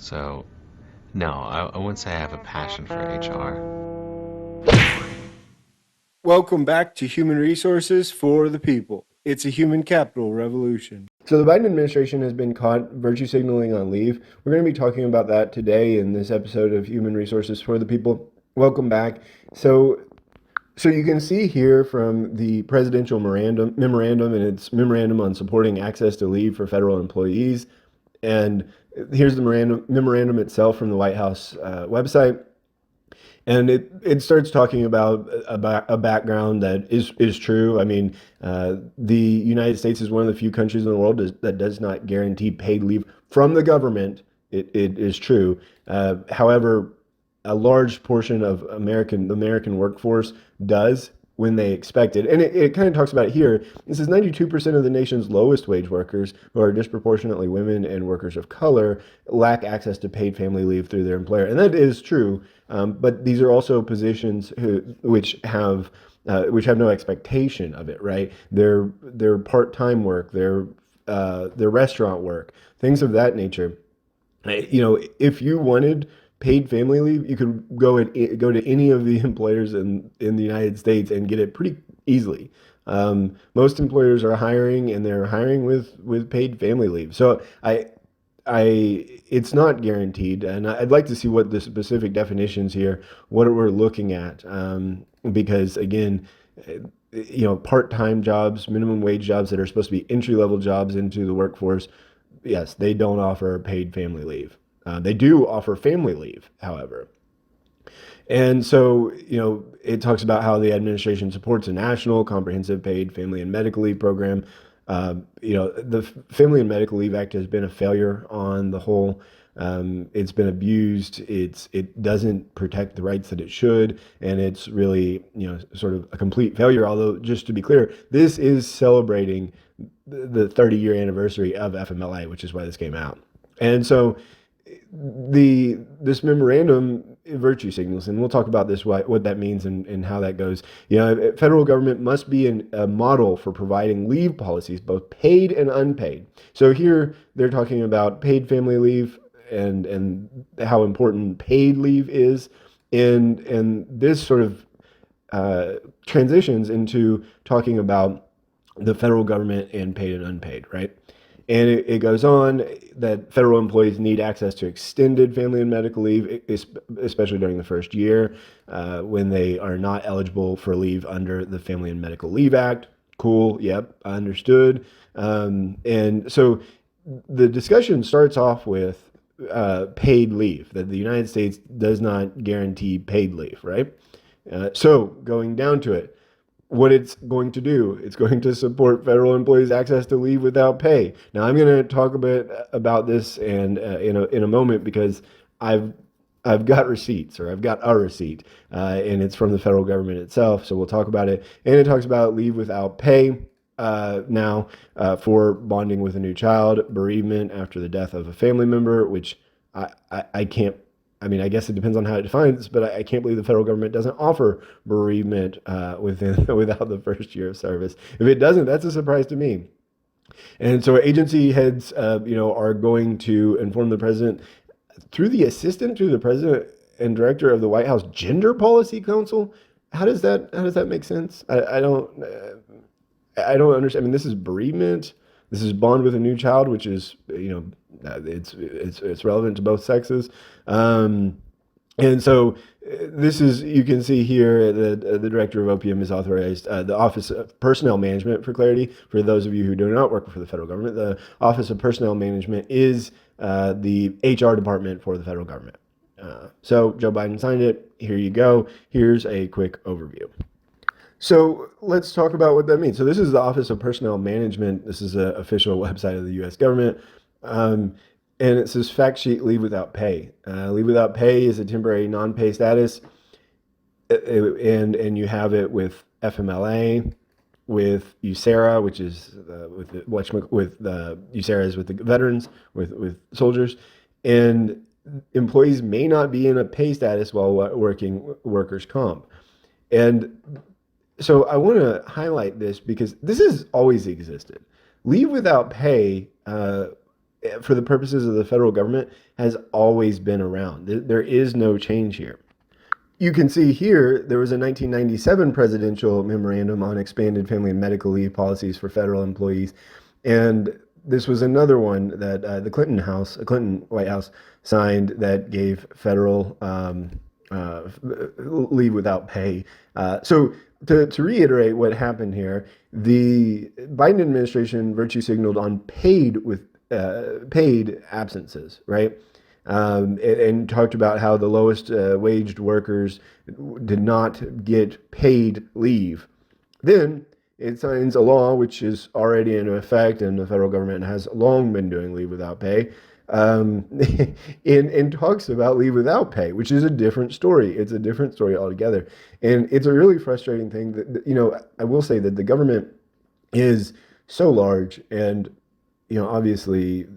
So, no, I wouldn't say I have a passion for HR. Welcome back to Human Resources for the People. It's a human capital revolution. So, the Biden administration has been caught virtue signaling on leave. We're going to be talking about that today in this episode of Human Resources for the People. Welcome back. So you can see here from the presidential memorandum and its memorandum on supporting access to leave for federal employees. And here's the memorandum itself from the White House website. And it starts talking about a background that is true. I mean, the United States is one of the few countries in the world that does not guarantee paid leave from the government. It is true. However, a large portion of the American workforce does when they expect it. And it kind of talks about it here. This is 92% of the nation's lowest wage workers, who are disproportionately women and workers of color, lack access to paid family leave through their employer. And that is true. But these are also positions which have no expectation of it, right? They're part-time work, they're restaurant work, things of that nature. If you wanted paid family leave, you could go to any of the employers in the United States and get it pretty easily. Most employers are hiring, and they're hiring with paid family leave. So it's not guaranteed, and I'd like to see what the specific definitions here, what we're looking at, because again, part-time jobs, minimum wage jobs that are supposed to be entry-level jobs into the workforce, yes, they don't offer paid family leave. They do offer family leave, however. And so, it talks about how the administration supports a national comprehensive paid family and medical leave program. The Family and Medical Leave Act has been a failure on the whole. It's been abused. It doesn't protect the rights that it should, and it's really, sort of a complete failure. Although, just to be clear, this is celebrating the 30-year anniversary of FMLA, which is why this came out. And so this memorandum virtue signals, and we'll talk about this, what that means and how that goes. Federal government must be a model for providing leave policies, both paid and unpaid. So here they're talking about paid family leave and how important paid leave is, and this sort of transitions into talking about the federal government and paid and unpaid, right? And it goes on that federal employees need access to extended family and medical leave, especially during the first year, when they are not eligible for leave under the Family and Medical Leave Act. Cool. Yep. Understood. And so the discussion starts off with paid leave, that the United States does not guarantee paid leave, right? So going down to it, what it's going to do, it's going to support federal employees' access to leave without pay. Now, I'm going to talk a bit about this and in a moment, because I've got receipts, or I've got a receipt, and it's from the federal government itself. So we'll talk about it. And it talks about leave without pay now for bonding with a new child, bereavement after the death of a family member, which I can't. I mean, I guess it depends on how it defines, but I can't believe the federal government doesn't offer bereavement without the first year of service. If it doesn't, that's a surprise to me. And so agency heads, are going to inform the president through the assistant to the president and director of the White House Gender Policy Council. How does that make sense? I don't understand. I mean, this is bereavement. This is bond with a new child, which is, it's relevant to both sexes. And so this is, you can see here, the director of OPM is authorized, the Office of Personnel Management, for clarity, for those of you who do not work for the federal government, the Office of Personnel Management is the HR department for the federal government. So Joe Biden signed it. Here you go. Here's a quick overview. So let's talk about what that means. So this is the Office of Personnel Management. This is an official website of the U.S. government. And it says fact sheet: leave without pay. Leave without pay is a temporary non-pay status. And you have it with FMLA, with USERA, which is with USERA is with the veterans, with soldiers. And employees may not be in a pay status while working workers' comp. And so I want to highlight this because this has always existed. Leave without pay for the purposes of the federal government has always been around. There is no change here. You can see here there was a 1997 presidential memorandum on expanded family and medical leave policies for federal employees, and this was another one that Clinton White House signed that gave federal leave without pay. So to reiterate what happened here, the Biden administration virtue signaled on paid absences, right? And talked about how the lowest waged workers did not get paid leave. Then it signs a law which is already in effect, and the federal government has long been doing leave without pay. And talks about leave without pay, which is a different story. It's a different story altogether, and it's a really frustrating thing. That I will say that the government is so large, and obviously,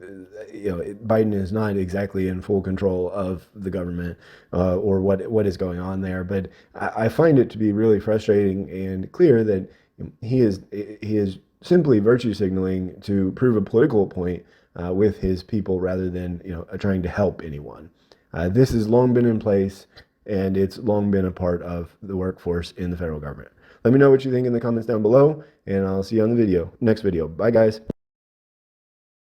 Biden is not exactly in full control of the government or what is going on there. But I find it to be really frustrating and clear that he is simply virtue signaling to prove a political point with his people rather than trying to help anyone. This has long been in place, and it's long been a part of the workforce in the federal government. Let me know what you think in the comments down below, and I'll see you on the next video. Bye, guys.